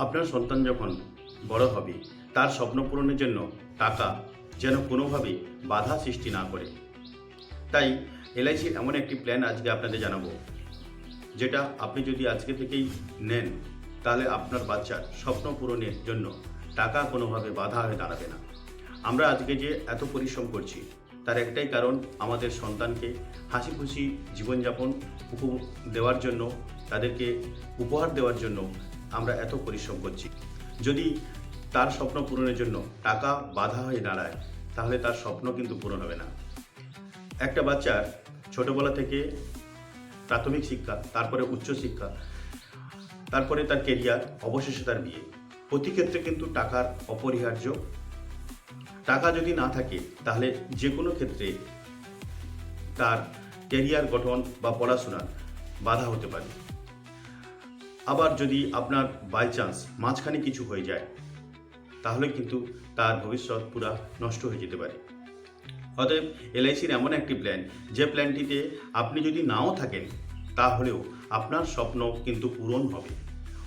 আপনার সন্তান যখন বড় হবে তার স্বপ্ন পূরণের জন্য টাকা যেন কোনোভাবেই বাধা সৃষ্টি না করে। তাই এলআইসির এমন একটি প্ল্যান আজকে আপনাদের জানাবো, যেটা আপনি যদি আজকে থেকেই নেন তাহলে আপনার বাচ্চার স্বপ্ন পূরণের জন্য টাকা কোনোভাবে বাধা হয়ে দাঁড়াবে না। আমরা আজকে যে এত পরিশ্রম করছি তার একটাই কারণ, আমাদের সন্তানকে হাসি খুশি জীবনযাপন দেওয়ার জন্য, তাদেরকে উপহার দেওয়ার জন্য আমরা এত পরিশ্রম করছি। যদি তার স্বপ্ন পূরণের জন্য টাকা বাধা হয়ে দাঁড়ায় তাহলে তার স্বপ্ন কিন্তু পূরণ হবে না। একটা বাচ্চার ছোটবেলা থেকে প্রাথমিক শিক্ষা, তারপরে উচ্চশিক্ষা, তারপরে তার কেরিয়ার, অবশেষে তার বিয়ে, প্রতি ক্ষেত্রে কিন্তু টাকার অপরিহার্য। টাকা যদি না থাকে তাহলে যে কোনো ক্ষেত্রে তার কেরিয়ার গঠন বা পড়াশোনার বাধা হতে পারে। আবার যদি আপনার বাই চান্স মাঝখানে কিছু হয়ে যায় তাহলে কিন্তু তার ভবিষ্যৎ পুরা নষ্ট হয়ে যেতে পারে। অতএব এলআইসির এমন একটি প্ল্যান, যে প্ল্যানটিতে আপনি যদি নাও থাকেন তাহলেও আপনার স্বপ্ন কিন্তু পূরণ হবে।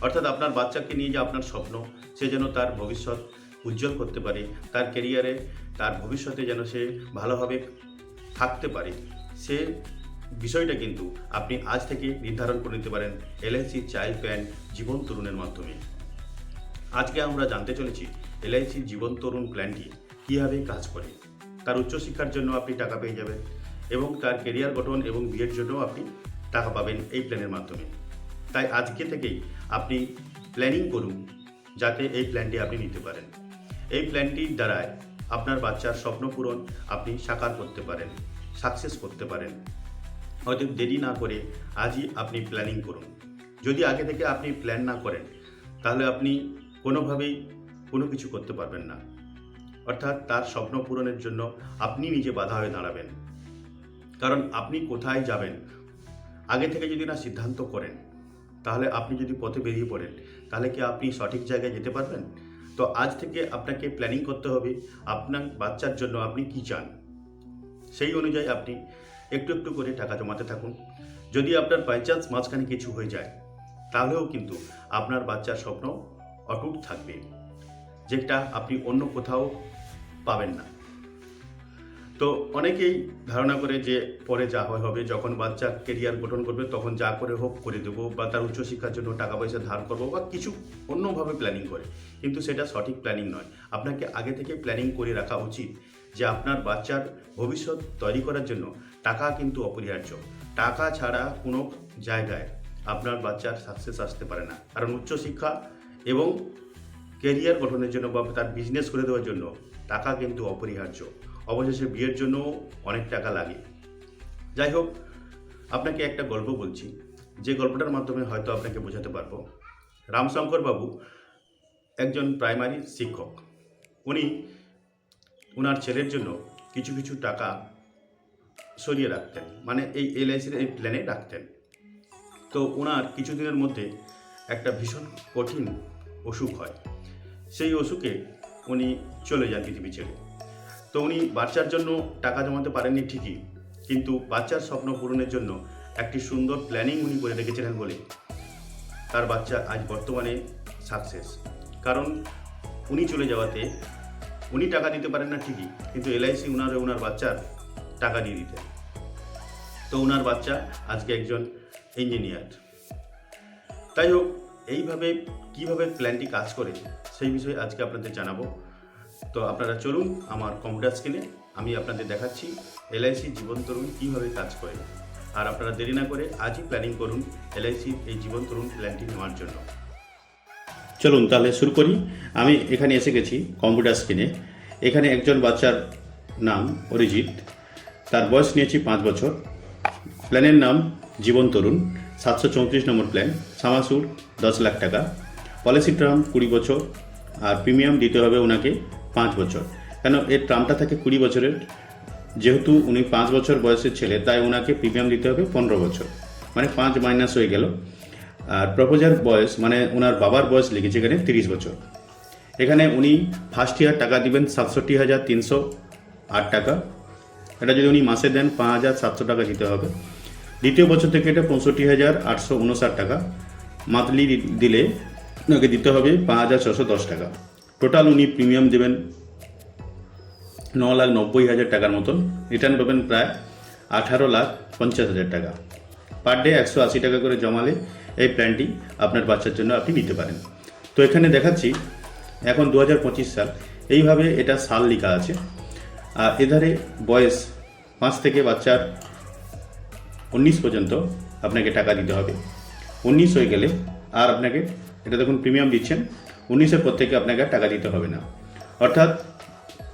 অর্থাৎ আপনার বাচ্চাকে নিয়ে যে আপনার স্বপ্ন, সে যেন তার ভবিষ্যৎ উজ্জ্বল করতে পারে, তার ক্যারিয়ারে, তার ভবিষ্যতে যেন সে ভালোভাবে থাকতে পারে, সে বিষয়টা কিন্তু আপনি আজ থেকে নির্ধারণ করে নিতে পারেন এলআইসি চাইল্ড প্ল্যান জীবন তরুণের মাধ্যমে। আজকে আমরা জানতে চলেছি এলআইসি জীবন তরুণ প্ল্যানটি কীভাবে কাজ করে। তার উচ্চশিক্ষার জন্য আপনি টাকা পেয়ে যাবেন এবং তার কেরিয়ার গঠন এবং বিয়ের জন্য আপনি টাকা পাবেন এই প্ল্যানের মাধ্যমে। তাই আজকে থেকেই আপনি প্ল্যানিং করুন যাতে এই প্ল্যানটি আপনি নিতে পারেন। এই প্ল্যানটির দ্বারায় আপনার বাচ্চার স্বপ্ন পূরণ আপনি সাকার করতে পারেন, সাকসেস করতে পারেন। হয়তো দেরি না করে আজই আপনি প্ল্যানিং করুন। যদি আগে থেকে আপনি প্ল্যান না করেন তাহলে আপনি কোনোভাবেই কোনো কিছু করতে পারবেন না। অর্থাৎ তার স্বপ্ন পূরণের জন্য আপনি নিজে বাধা হয়ে দাঁড়াবেন। কারণ আপনি কোথায় যাবেন আগে থেকে যদি না সিদ্ধান্ত করেন, তাহলে আপনি যদি পথে বেরিয়ে পড়েন তাহলে কি আপনি সঠিক জায়গায় যেতে পারবেন? তো আজ থেকে আপনাকে প্ল্যানিং করতে হবে আপনার বাচ্চার জন্য আপনি কি চান। সেই অনুযায়ী আপনি একটু একটু করে টাকা জমাতে থাকুন। যদি আপনার বাই চান্স মাঝখানে কিছু হয়ে যায় তাহলেও কিন্তু আপনার বাচ্চার স্বপ্ন অটুট থাকবে, যেটা আপনি অন্য কোথাও পাবেন না। তো অনেকেই ধারণা করে যে পরে যা হবে, যখন বাচ্চা কেরিয়ার গঠন করবে তখন যা করে হোক করে দেবো, বা তার উচ্চশিক্ষার জন্য টাকা পয়সা ধার করবো, বা কিছু অন্যভাবে প্ল্যানিং করে। কিন্তু সেটা সঠিক প্ল্যানিং নয়। আপনাকে আগে থেকে প্ল্যানিং করে রাখা উচিত যে আপনার বাচ্চার ভবিষ্যৎ তৈরি করার জন্য টাকা কিন্তু অপরিহার্য। টাকা ছাড়া কোনো জায়গায় আপনার বাচ্চার সাকসেস আসতে পারে না। কারণ উচ্চশিক্ষা এবং কেরিয়ার গঠনের জন্য বা তার বিজনেস করে দেওয়ার জন্য টাকা কিন্তু অপরিহার্য। অবশেষে বিয়ের জন্য অনেক টাকা লাগে। যাই হোক, আপনাকে একটা গল্প বলছি, যে গল্পটার মাধ্যমে হয়তো আপনাকে বোঝাতে পারবো। রামশঙ্কর বাবু একজন প্রাইমারি শিক্ষক। উনি ওনার ছেলের জন্য কিছু কিছু টাকা সরিয়ে রাখতেন, মানে এই এলআইসির এই প্ল্যানে রাখতেন। তো ওনার কিছুদিনের মধ্যে একটা ভীষণ কঠিন অসুখ হয়। সেই অসুখে উনি চলে যান পৃথিবী ছেড়ে। তো উনি বাচ্চার জন্য টাকা জমাতে পারেননি ঠিকই, কিন্তু বাচ্চার স্বপ্ন পূরণের জন্য একটি সুন্দর প্ল্যানিং উনি করে রেখেছিলেন বলে তার বাচ্চা আজ বর্তমানে সাকসেস। কারণ উনি চলে যাওয়াতে উনি টাকা দিতে পারেন না ঠিকই, কিন্তু এলআইসি ওনার বাচ্চার টাকা দিয়ে দিতেন। তো ওনার বাচ্চা আজকে একজন ইঞ্জিনিয়ার। তাই হোক, এইভাবে কিভাবে প্ল্যানটি কাজ করে সেই বিষয়ে আজকে আপনাদের জানাবো। তো আপনারা চলুন আমার কম্পিউটার স্ক্রিনে, আমি আপনাদের দেখাচ্ছি এলআইসি জীবন তরুণ কীভাবে কাজ করে। আর আপনারা দেরি না করে আজই প্ল্যানিং করুন এলআইসি এই জীবন তরুণ প্ল্যানটি নেওয়ার জন্য। চলুন তাহলে শুরু করি। আমি এখানে এসে গেছি কম্পিউটার স্ক্রিনে। এখানে একজন বাচ্চার নাম অরিজিৎ, তার বয়স নিয়েছি 5 বছর। প্ল্যানের নাম জীবন তরুণ, 734 নম্বর প্ল্যান, সামাসুর 10 লাখ টাকা, পলিসি টার্ম 20 বছর, আর প্রিমিয়াম দিতে হবে ওনাকে 5 বছর। কেন এর টার্মটা থাকে 20 বছরের, যেহেতু উনি 5 বছর বয়সের ছেলে তাই ওনাকে প্রিমিয়াম দিতে হবে 15 বছর, মানে 5 মাইনাস হয়ে গেল। আর প্রপোজার বয়স মানে ওনার বাবার বয়স লিখেছে এখানে 30 বছর। এখানে উনি ফার্স্ট ইয়ার টাকা দিবেন 67,308 টাকা। এটা যদি উনি মাসে দেন 5,700 টাকা দিতে হবে। দ্বিতীয় বছর থেকে এটা 65,859 টাকা। মান্থলি দিলে আপনাকে দিতে হবে 5,610 টাকা। টোটাল উনি প্রিমিয়াম দেবেন 9,90,000 টাকার মতন। রিটার্ন পাবেন প্রায় 18,50,000 টাকা। পার ডে 180 টাকা করে জমালে এই প্ল্যানটি আপনার বাচ্চার জন্য আপনি নিতে পারেন। তো এখানে দেখাচ্ছি এখন 2025 সাল, এইভাবে এটা সাল লেখা আছে। আর এধারে বয়স 5 থেকে বাচ্চার 19 পর্যন্ত আপনাকে টাকা দিতে হবে। 19 হয়ে গেলে আর আপনাকে, এটা দেখুন প্রিমিয়াম দিচ্ছেন, 19-এর পর থেকে আপনাকে আর টাকা দিতে হবে না। অর্থাৎ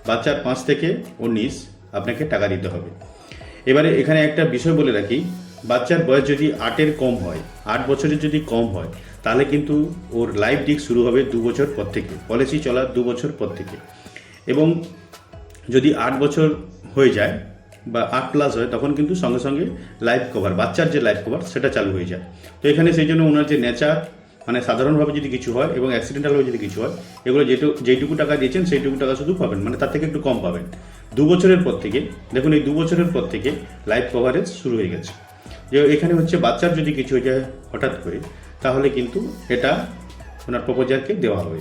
বাচ্চার 5 থেকে 19 আপনাকে টাকা দিতে হবে। এবারে এখানে একটা বিষয় বলে রাখি, বাচ্চার বয়স যদি 8-এর কম হয়, 8 বছরের যদি কম হয়, তাহলে কিন্তু ওর লাইফ ডিস্ক শুরু হবে 2 বছর পর থেকে, পলিসি চলার 2 বছর পর থেকে। এবং যদি 8 বছর হয়ে যায় বা 8+ হয়, তখন কিন্তু সঙ্গে সঙ্গে লাইফ কভার, বাচ্চার যে লাইফ কভার সেটা চালু হয়ে যায়। তো এখানে সেই জন্য ওনার যে নেচার, মানে সাধারণভাবে যদি কিছু হয় এবং অ্যাক্সিডেন্টালভাবে যদি কিছু হয়, এগুলো যেটুকু টাকা দিয়েছেন সেইটুকু টাকা শুধু পাবেন, মানে তার থেকে একটু কম পাবেন। 2 বছরের পর থেকে, দেখুন এই 2 বছরের পর থেকে লাইফ কভারেজ শুরু হয়ে গেছে। যে এখানে হচ্ছে বাচ্চার যদি কিছু হয়ে যায় হঠাৎ করে, তাহলে কিন্তু এটা ওনার প্রপোজারকে দেওয়া হবে।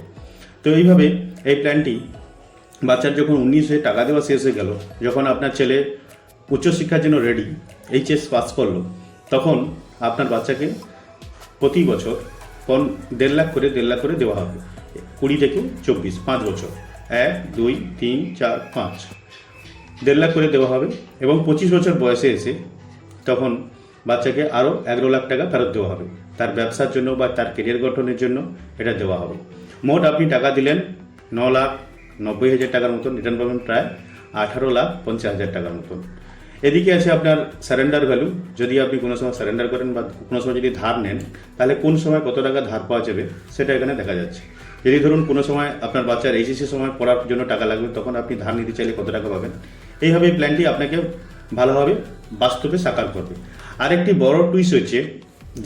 তো এইভাবে এই প্ল্যানটি বাচ্চার যখন 19 টাকা দেওয়া শেষ হয়ে গেল, যখন আপনার ছেলে উচ্চশিক্ষার জন্য রেডি, এইচএস পাস করলো, তখন আপনার বাচ্চাকে প্রতি বছর 1.5 লাখ করে দেওয়া হবে। 20 থেকে 24, 5 বছর, 1, 2, 3, 4, 5, 1.5 লাখ করে দেওয়া হবে। এবং 25 বছর বয়সে এসে তখন বাচ্চাকে আরও 11 লাখ টাকা ফেরত দেওয়া হবে, তার ব্যবসার জন্য বা তার কেরিয়ার গঠনের জন্য এটা দেওয়া হবে। মোট আপনি টাকা দিলেন 9,90,000 টাকার মতন, রিটার্ন পাবেন প্রায় 18,50,000 টাকার মতন। এদিকে আছে আপনার সারেন্ডার ভ্যালু। যদি আপনি কোনো সময় সারেন্ডার করেন বা কোনো সময় যদি ধার নেন, তাহলে কোন সময় কত টাকা ধার পাওয়া যাবে সেটা এখানে দেখা যাচ্ছে। যদি ধরুন কোনো সময় আপনার বাচ্চার এইচএসসি সময় পড়ার জন্য টাকা লাগবে, তখন আপনি ধার নিতে চাইলে কত টাকা পাবেন। এইভাবে প্ল্যানটি আপনাকে ভালোভাবে বাস্তবে সাকার করবে। আরেকটি বড় টুইস্ট হচ্ছে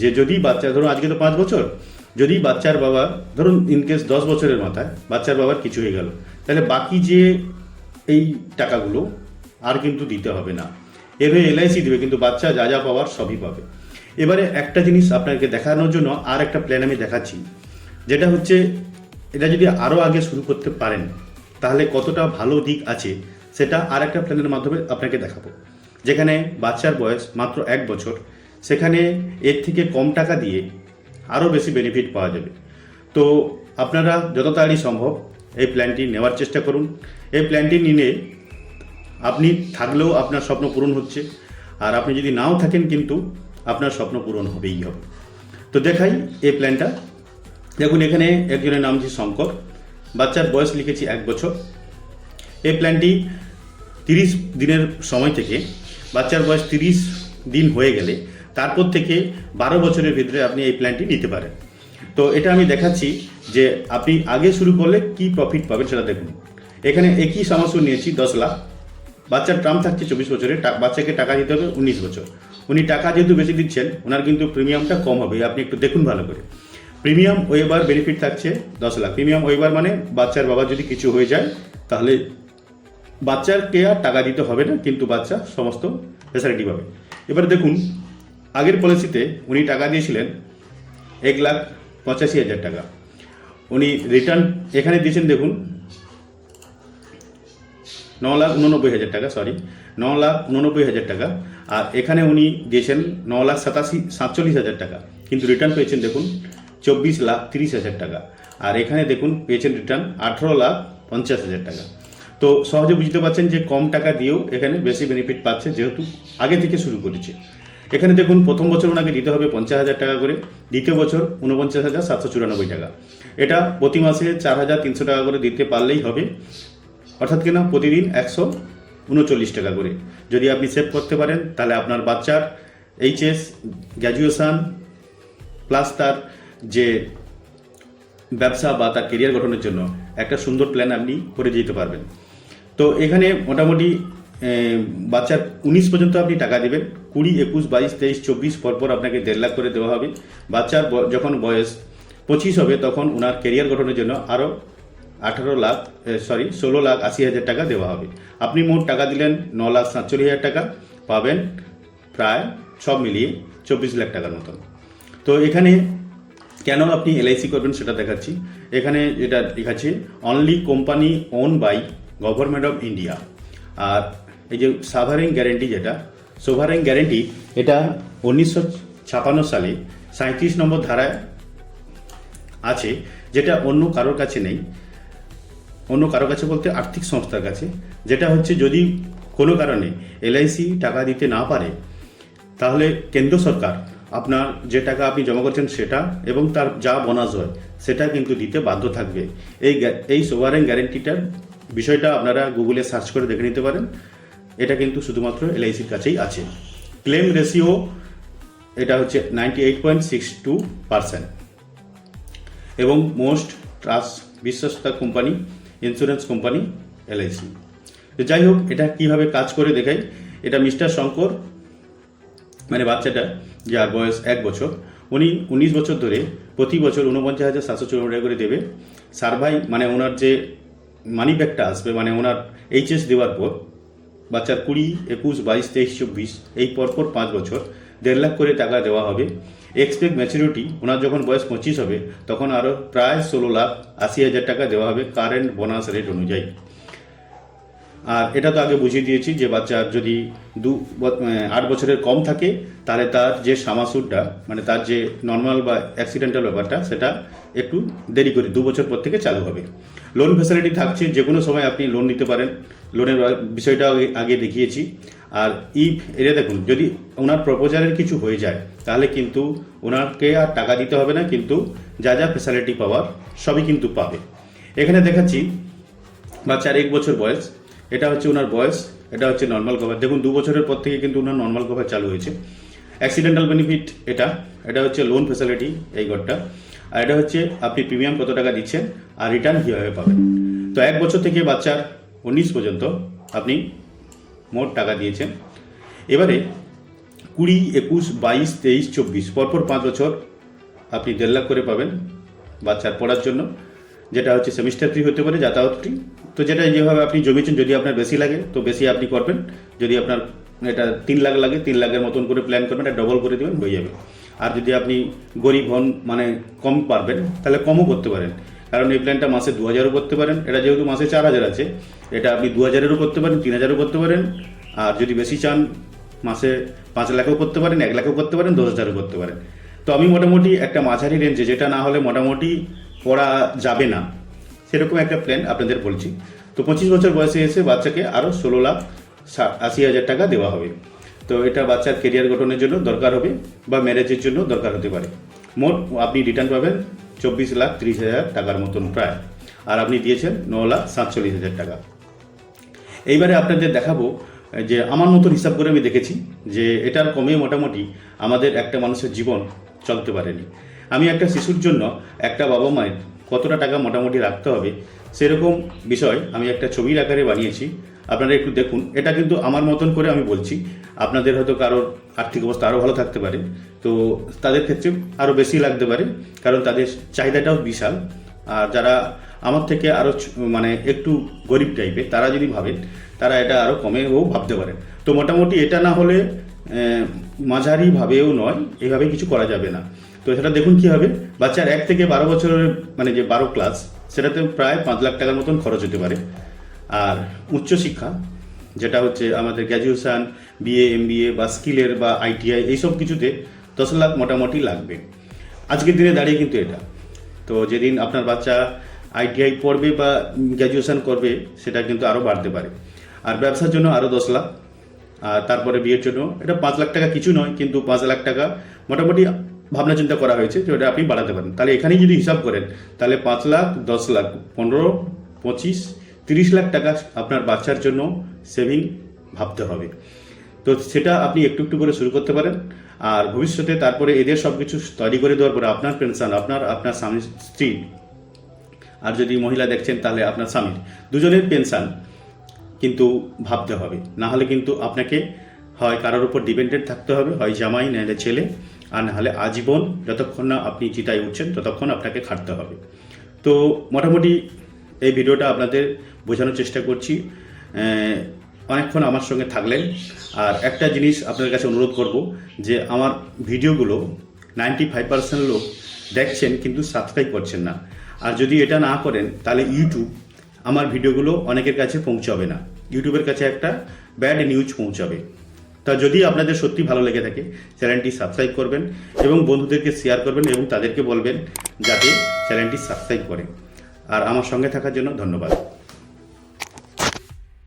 যে যদি বাচ্চা, ধরুন আজকে তো 5 বছর, যদি বাচ্চার বাবা, ধরুন ইনকেস 10 বছরের মাথায় বাচ্চার বাবার কিছু হয়ে গেল, তাহলে বাকি যে এই টাকাগুলো আর কিন্তু দিতে হবে না। এভাবে এলআইসি দেবে, কিন্তু বাচ্চা যা যা পাওয়ার সবই পাবে। এবারে একটা জিনিস আপনাকে দেখানোর জন্য আর একটা প্ল্যান আমি দেখাচ্ছি, যেটা হচ্ছে এটা যদি আরও আগে শুরু করতে পারেন তাহলে কতটা ভালো দিক আছে সেটা আর একটা প্ল্যানের মাধ্যমে আপনাকে দেখাবো। যেখানে বাচ্চার বয়স মাত্র 1 বছর, সেখানে এর থেকে কম টাকা দিয়ে আরও বেশি বেনিফিট পাওয়া যাবে। তো আপনারা যত তাড়াতাড়ি সম্ভব এই প্ল্যানটি নেওয়ার চেষ্টা করুন। এই প্ল্যানটি নিলে আপনি থাকলেও আপনার স্বপ্ন পূরণ হচ্ছে, আর আপনি যদি নাও থাকেন কিন্তু আপনার স্বপ্ন পূরণ হবেই হবে। তো দেখাই এই প্ল্যানটা। দেখুন এখানে একজনের নাম হচ্ছে শঙ্কর, বাচ্চার বয়স লিখেছি 1 বছর। এই প্ল্যানটি 30 দিনের সময় থেকে, বাচ্চার বয়স 30 দিন হয়ে গেলে তারপর থেকে 12 বছরের ভিতরে আপনি এই প্ল্যানটি নিতে পারেন। তো এটা আমি দেখাচ্ছি যে আপনি আগে শুরু করলে কি প্রফিট পাবেন সেটা দেখুন। এখানে একই সমস্যা নিয়েছি 10 লাখ, বাচ্চার টার্ম থাকছে 24 বছরে, বাচ্চাকে টাকা দিতে হবে 19 বছর। উনি টাকা যেহেতু বেশি দিচ্ছেন, ওনার কিন্তু প্রিমিয়ামটা কম হবে। আপনি একটু দেখুন ভালো করে। প্রিমিয়াম ওয়েবার বেনিফিট থাকছে 10 লাখ। প্রিমিয়াম ওয়েবার মানে বাচ্চার বাবা যদি কিছু হয়ে যায় তাহলে বাচ্চাকে আর টাকা দিতে হবে না, কিন্তু বাচ্চা সমস্ত ফ্যাসিলিটি পাবে। এবারে দেখুন আগের পলিসিতে উনি টাকা দিয়েছিলেন 1,85,000 টাকা। উনি রিটার্ন এখানে দিয়েছেন দেখুন 9,89,000 টাকা, 9,89,000 টাকা। আর এখানে উনি দিয়েছেন 9,47,000 টাকা, কিন্তু রিটার্ন পেয়েছেন দেখুন 24,30,000 টাকা। আর এখানে দেখুন পেয়েছেন রিটার্ন 18,50,000 টাকা। তো সহজে বুঝতে পারছেন যে কম টাকা দিয়েও এখানে বেশি বেনিফিট পাচ্ছে, যেহেতু আগে থেকে শুরু করেছে। এখানে দেখুন প্রথম বছর ওনাকে দিতে হবে 50,000 টাকা করে, দ্বিতীয় বছর 49,794 টাকা। এটা প্রতি মাসে 4,300 টাকা করে দিতে পারলেই হবে, অর্থাৎ কিনা প্রতিদিন 139 টাকা করে। যদি আপনি সেভ করতে পারেন তাহলে আপনার বাচ্চার এইচএস, গ্র্যাজুয়েশান প্লাস তার যে ব্যবসা বা তার কেরিয়ার গঠনের জন্য একটা সুন্দর প্ল্যান আপনি করে যেতে পারবেন। তো এখানে মোটামুটি বাচ্চার 19 পর্যন্ত আপনি টাকা দেবেন। 20, 21, 22, 23, 24 পরপর আপনাকে 1.5 লাখ করে দেওয়া হবে। বাচ্চার যখন বয়স 25 হবে তখন ওনার কেরিয়ার গঠনের জন্য আরও 16,80,000 টাকা দেওয়া হবে। আপনি মোট টাকা দিলেন 9,47,000 টাকা, পাবেন প্রায় সব মিলিয়ে 24 লাখ টাকার মতন। তো এখানে কেন আপনি এলআইসি করবেন সেটা দেখাচ্ছি। এখানে যেটা দেখাচ্ছে only company own by government of India. আর এই যে সাভারেন গ্যারেন্টি, যেটা সোভারেন গ্যারেন্টি, এটা 1956 সালে 37 নম্বর ধারায় আছে, যেটা অন্য কারোর কাছে নেই। অন্য কারোর কাছে বলতে আর্থিক সংস্থার কাছে, যেটা হচ্ছে যদি কোনো কারণে এলআইসি টাকা দিতে না পারে, তাহলে কেন্দ্র সরকার আপনার যে টাকা আপনি জমা করছেন সেটা এবং তার যা বোনাস হয় সেটা কিন্তু দিতে বাধ্য থাকবে। এই সোভারেন গ্যারেন্টিটার বিষয়টা আপনারা গুগলে সার্চ করে দেখে নিতে পারেন। এটা কিন্তু শুধুমাত্র এলআইসির কাছেই আছে। ক্লেম রেশিও এটা হচ্ছে 98.62%। এবং মোস্ট বিশ্বস্ত কোম্পানি, ইন্স্যুরেন্স কোম্পানি এলআইসি। তো যাই হোক, এটা কিভাবে কাজ করে দেখাই। এটা মিস্টার শঙ্কর, মানে বাচ্চাটা যার বয়স 1 বছর, উনি 19 বছর ধরে প্রতি বছর 49,754 টাকা করে দেবে। সার্ভাই মানে ওনার যে মানি ব্যাকটা আসবে, মানে ওনার এইচএস দেওয়ার পর বাচ্চার 20, 21, 22, 23, 24 এই পরপর 5 বছর 1.5 লাখ করে টাকা দেওয়া হবে। এক্সপেক্ট ম্যাচুরিটি ওনার যখন বয়স 25 হবে তখন আরও প্রায় 16,80,000 টাকা দেওয়া হবে কারেন্ট বোনাস রেট অনুযায়ী। আর এটা তো আগে বুঝিয়ে দিয়েছি যে বাচ্চার যদি 8 বছরের কম থাকে তাহলে তার যে সামাসুরটা, মানে তার যে নর্মাল বা অ্যাক্সিডেন্টাল ব্যাপারটা, সেটা একটু দেরি করে 2 বছর পর থেকে চালু হবে। লোন ফ্যাসিলিটি থাকছে, যে কোনো সময় আপনি লোন নিতে পারেন। লোনের বিষয়টা আগে দেখিয়েছি। আর এটা দেখুন, যদি ওনার প্রপোজালের কিছু হয়ে যায় তাহলে কিন্তু ওনাকে আর টাকা দিতে হবে না, কিন্তু যা যা ফ্যাসিলিটি পাওয়ার সবই কিন্তু পাবে। এখানে দেখাচ্ছি বাচ্চার 1 বছর বয়স, এটা হচ্ছে ওনার বয়স, এটা হচ্ছে নর্মাল কভার। দেখুন 2 বছরের পর থেকে কিন্তু ওনার নর্মাল কভার চালু হয়েছে। অ্যাক্সিডেন্টাল বেনিফিট এটা হচ্ছে লোন ফ্যাসিলিটি এই ঘরটা। আর এটা হচ্ছে আপনি প্রিমিয়াম কত টাকা দিচ্ছেন আর রিটার্ন কীভাবে পাবেন। তো 1 বছর থেকে বাচ্চার 19 পর্যন্ত আপনি মোট টাকা দিয়েছেন। এবারে 20, 21, 22, 23, 24 পরপর 5 বছর আপনি 1.5 লাখ করে পাবেন বাচ্চার পড়ার জন্য, যেটা হচ্ছে সেমিস্টার ফ্রি হতে পারে, যাতায়াত ফ্রি। তো যেটা যেভাবে আপনি জমিয়েছেন, যদি আপনার বেশি লাগে তো বেশি আপনি করবেন, যদি আপনার এটা 3 লাখ লাগে 3 লাখের মতন করে প্ল্যান করবেন, এটা ডবল করে দেবেন, হয়ে যাবে। আর যদি আপনি গরিব হন, মানে কম পারবেন, তাহলে কমও করতে পারেন, কারণ এই প্ল্যানটা মাসে 2,000ও করতে পারেন। এটা যেহেতু মাসে 4,000 আছে, এটা আপনি 2,000-এরও করতে পারেন, 3,000-ও করতে পারেন। আর যদি বেশি চান মাসে 5 লাখও করতে পারেন, 1 লাখও করতে পারেন, 10,000-ও করতে পারেন। তো আমি মোটামুটি একটা মাঝারি রেঞ্জে, যেটা না হলে মোটামুটি পড়া যাবে না, সেরকম একটা প্ল্যান আপনাদের বলছি। তো 25 বছর বয়সে এসে বাচ্চাকে আরও 16,80,000 টাকা দেওয়া হবে। তো এটা বাচ্চার কেরিয়ার গঠনের জন্য দরকার হবে বা ম্যারেজের জন্য দরকার হতে পারে। মোট আপনি রিটার্ন পাবেন 24,30,000 টাকার মতন প্রায়। আর আপনি দিয়েছেন 9,47,000 টাকা। এইবারে আপনাদের দেখাবো যে আমার মতন হিসাব করে আমি দেখেছি যে এটার কমে মোটামুটি আমাদের একটা মানুষের জীবন চলতে পারেনি। আমি একটা শিশুর জন্য একটা বাবা মায়ের কতটা টাকা মোটামুটি রাখতে হবে সেরকম বিষয় আমি একটা ছবির আকারে বানিয়েছি, আপনারা একটু দেখুন। এটা কিন্তু আমার মতন করে আমি বলছি, আপনাদের হয়তো কারোর আর্থিক অবস্থা আরও ভালো থাকতে পারে, তো তাদের ক্ষেত্রে আরও বেশি লাগতে পারে, কারণ তাদের চাহিদাটাও বিশাল। আর যারা আমার থেকে আরও মানে একটু গরিব টাইপের, তারা যদি ভাবেন তারা এটা আরও কমেও ভাবতে পারেন। তো মোটামুটি এটা না হলে মাঝারিভাবেও নয়, এইভাবে কিছু করা যাবে না। তো সেটা দেখুন কী হবে। বাচ্চার 1 থেকে 12 বছরের মানে যে 12 ক্লাস, সেটাতে প্রায় 5 লাখ টাকার মতন খরচ হতে পারে। আর উচ্চশিক্ষা যেটা হচ্ছে আমাদের গ্র্যাজুয়েশান, বিএ, এমবিএ বা স্কিলের বা আইটিআই, এইসব কিছুতে 10 লাখ মোটামুটি লাগবে আজকের দিনে দাঁড়িয়ে কিন্তু এটা। তো যেদিন আপনার বাচ্চা আইটিআই পড়বে বা গ্র্যাজুয়েশান করবে, সেটা কিন্তু আরও বাড়তে পারে। আর ব্যবসার জন্য আরও 10 লাখ। আর তারপরে বিয়ের জন্য এটা 5 লাখ টাকা কিছু নয়, কিন্তু 5 লাখ টাকা মোটামুটি ভাবনা চিন্তা করা হয়েছে যে ওটা আপনি বাড়াতে পারেন। তাহলে এখানেই যদি হিসাব করেন তাহলে 5 লাখ, 10 লাখ, 15, 25, 30 লাখ টাকা আপনার বাচ্চার জন্য সেভিং ভাবতে হবে। তো সেটা আপনি একটু একটু করে শুরু করতে পারেন। আর ভবিষ্যতে তারপরে এদের সব কিছু তৈরি করে দেওয়ার পরে আপনার পেনশন, আপনার স্বামী স্ত্রী, আর যদি মহিলা দেখছেন তাহলে আপনার স্বামীর, দুজনের পেনশন কিন্তু ভাবতে হবে। না হলে কিন্তু আপনাকে হয় কারোর উপর ডিপেন্ডেন্ট থাকতে হবে, হয় জামাই নাহলে ছেলে, আর নাহলে আজীবন যতক্ষণ না আপনি চিতায় উঠছেন ততক্ষণ আপনাকে খাটতে হবে। তো মোটামুটি এই ভিডিওটা আপনাদের বোঝানোর চেষ্টা করছি। অনেকক্ষণ আমার সঙ্গে থাকলেন। আর একটা জিনিস আপনাদের কাছে অনুরোধ করব যে আমার ভিডিওগুলো 95% লোক দেখছেন কিন্তু সাবস্ক্রাইব করছেন না। আর যদি এটা না করেন তাহলে ইউটিউব আমার ভিডিওগুলো অনেকের কাছে পৌঁছাবে না, ইউটিউবের কাছে একটা ব্যাড নিউজ পৌঁছাবে। তা যদি আপনাদের সত্যি ভালো লেগে থাকে চ্যানেলটি সাবস্ক্রাইব করবেন এবং বন্ধুদেরকে শেয়ার করবেন এবং তাদেরকে বলবেন যাতে চ্যানেলটি সাবস্ক্রাইব করে। আর আমার সঙ্গে থাকার জন্য ধন্যবাদ।